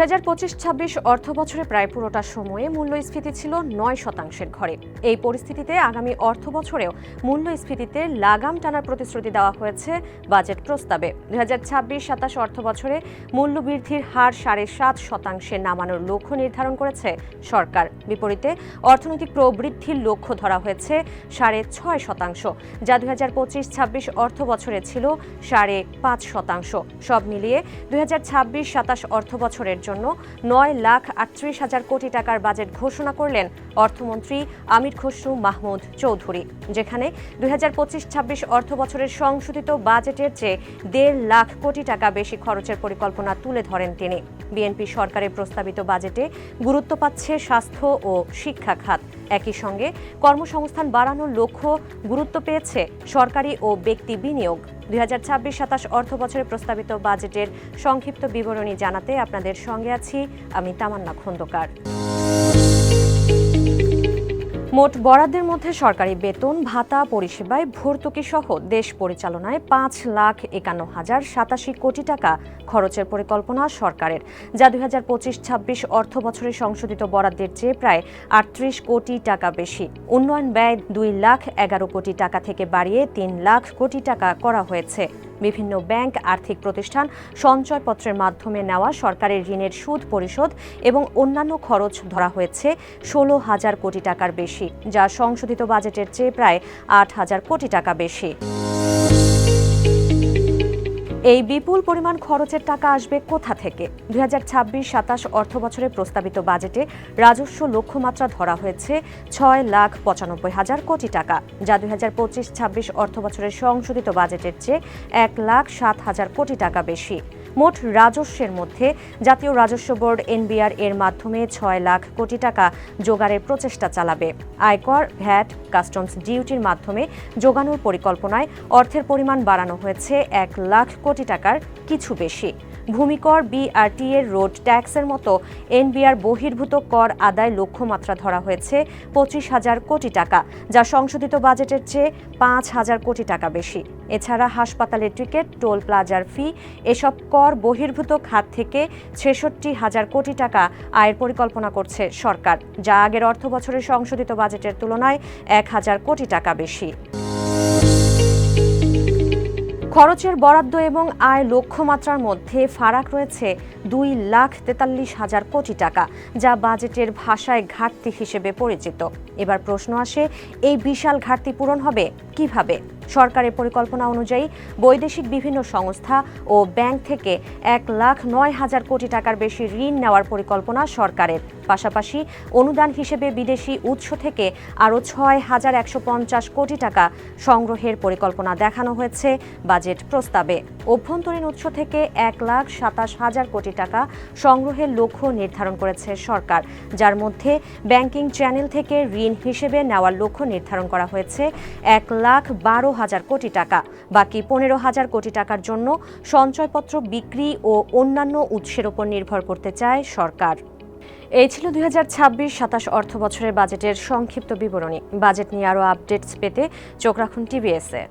২০২৫-২৬ অর্থবছরে প্রায় পুরোটা সময়ে মূল্যস্ফীতি ছিল ৯% ঘরে। এই পরিস্থিতিতে আগামী অর্থবছরেও মূল্যস্ফীতিতে লাগাম টানার প্রতিশ্রুতি দেওয়া হয়েছে বাজেট প্রস্তাবে। ২০২৬-২৭ অর্থবছরে মূল্যবৃদ্ধির হার ৭.৫% নামানোর লক্ষ্য নির্ধারণ করেছে সরকার। বিপরীতে অর্থনৈতিক প্রবৃদ্ধির লক্ষ্য ধরা হয়েছে ৬.৫%, যা ২০২৫-২৬ অর্থবছরে ছিল ৫.৫%। সব মিলিয়ে ২০২৬-২৭ অর্থবছরের জন্য ৯,৩৮,০০০ কোটি টাকার বাজেট ঘোষণা করলেন অর্থমন্ত্রী আমির খসরু মাহমুদ চৌধুরী, যেখানে ২০২৫-২৬ অর্থবছরের সংশোধিত বাজেটের চেয়ে ১.৫ লাখ কোটি টাকা বেশি খরচের পরিকল্পনা তুলে ধরেন তিনি। বিএনপি সরকারের প্রস্তাবিত বাজেটে গুরুত্ব পাচ্ছে স্বাস্থ্য ও শিক্ষা খাত। একই সঙ্গে কর্মসংস্থান বাড়ানোর লক্ষ্য গুরুত্ব পেয়েছে সরকারি ও ব্যক্তি বিনিয়োগ। ২০২৬-২৭ অর্থবছরে প্রস্তাবিত বাজেটের সংক্ষিপ্ত বিবরণী জানাতে আপনাদের সঙ্গে আছি আমি তামান্না খন্দকার। মোট বরাদ্দের মধ্যে সরকারি বেতন, ভাতা, পরিষেবায় ভর্তুকি সহ দেশ পরিচালনায় ৫,৫১,০৮৭ কোটি টাকা খরচের পরিকল্পনা সরকারের, যা ২০২৫-২৬ অর্থবছরে সংশোধিত বরাদ্দের চেয়ে প্রায় ৩৮ কোটি টাকা বেশি। উন্নয়ন ব্যয় ২,১১ কোটি টাকা থেকে বাড়িয়ে ৩ লাখ কোটি টাকা করা হয়েছে। বিভিন্ন ব্যাংক, আর্থিক প্রতিষ্ঠান, সঞ্চয়পত্রের মাধ্যমে নেওয়া সরকারের ঋণের সুদ পরিশোধ এবং অন্যান্য খরচ ধরা হয়েছে ১৬,০০০ কোটি টাকার বেশি, যা সংশোধিত বাজেটের চেয়ে প্রায় ৮,০০০ কোটি টাকা বেশি। এই বিপুল পরিমাণ খরচের টাকা আসবে কোথা থেকে? ২০২৬-২৭ অর্থবছরে প্রস্তাবিত বাজেটে রাজস্ব লক্ষ্যমাত্রা ধরা হয়েছে ৬,৯৫,০০০ কোটি টাকা, যা ২০২৫-২৬ অর্থবছরের সংশোধিত বাজেটের চেয়ে ১,০৭,০০০ কোটি টাকা বেশি। মোট রাজস্বের মধ্যে জাতীয় রাজস্ব বোর্ড এনবিআর এর মাধ্যমে ৬ লাখ কোটি টাকা জোগাড়ের প্রচেষ্টা চালাবে। আয়কর, ভ্যাট, কাস্টমস ডিউটির মাধ্যমে জোগানোর পরিকল্পনায় অর্থের পরিমাণ বাড়ানো হয়েছে ১ লাখ কোটি টাকার কিছু বেশি। ভূমিকর, বিআরটি এর রোড ট্যাক্সের মতো এনবিআর বহির্ভূত কর আদায় লক্ষ্যমাত্রা ধরা হয়েছে ২৫,০০০ কোটি টাকা, যা সংশোধিত বাজেটের চেয়ে ৫,০০০ কোটি টাকা বেশি। এছাড়া হাসপাতালের টিকিট, টোল প্লাজার ফি এসব কর বহির্ভূত খাত থেকে ৬৬,০০০ কোটি টাকা আয়ের পরিকল্পনা করছে সরকার, যা আগের অর্থবছরের সংশোধিত বাজেটের তুলনায় ১,০০০ কোটি টাকা বেশি। খরচের বরাদ্দ এবং আয় লক্ষ্যমাত্রার মধ্যে ফারাক রয়েছে ২,৪৩,০০০ কোটি টাকা, যা বাজেটের ভাষায় ঘাটতি হিসেবে পরিচিত। এবার প্রশ্ন আসে, এই বিশাল ঘাটতি পূরণ হবে কিভাবে? সরকারের পরিকল্পনা অনুযায়ী বৈদেশিক বিভিন্ন সংস্থা ও ব্যাংক থেকে ১,০৯,০০০ কোটি টাকার বেশি ঋণ নেওয়ার পরিকল্পনা সরকারের। পাশাপাশি অনুদান হিসেবে বিদেশি উৎস থেকে আরও ৬,১৫০ কোটি টাকা সংগ্রহের পরিকল্পনা দেখানো হয়েছে বাজেট প্রস্তাবে। অভ্যন্তরীণ উৎস থেকে ১,২৭,০০০ কোটি টাকা সংগ্রহের লক্ষ্য নির্ধারণ করেছে সরকার, যার মধ্যে ব্যাংকিং চ্যানেল থেকে ঋণ হিসেবে নেওয়ার লক্ষ্য নির্ধারণ করা হয়েছে ১,১২,০০০ কোটি টাকা। বাকি ১৫,০০০ কোটি টাকার জন্য সঞ্চয়পত্র বিক্রি ও অন্যান্য উৎসের উপর নির্ভর করতে চায় সরকার। এই ছিল ২০২৬-২৭ অর্থবছরের বাজেটের সংক্ষিপ্ত বিবরণী। বাজেট নিয়ে আরও আপডেটস পেতে চোখ রাখুন টিভিএস-এ।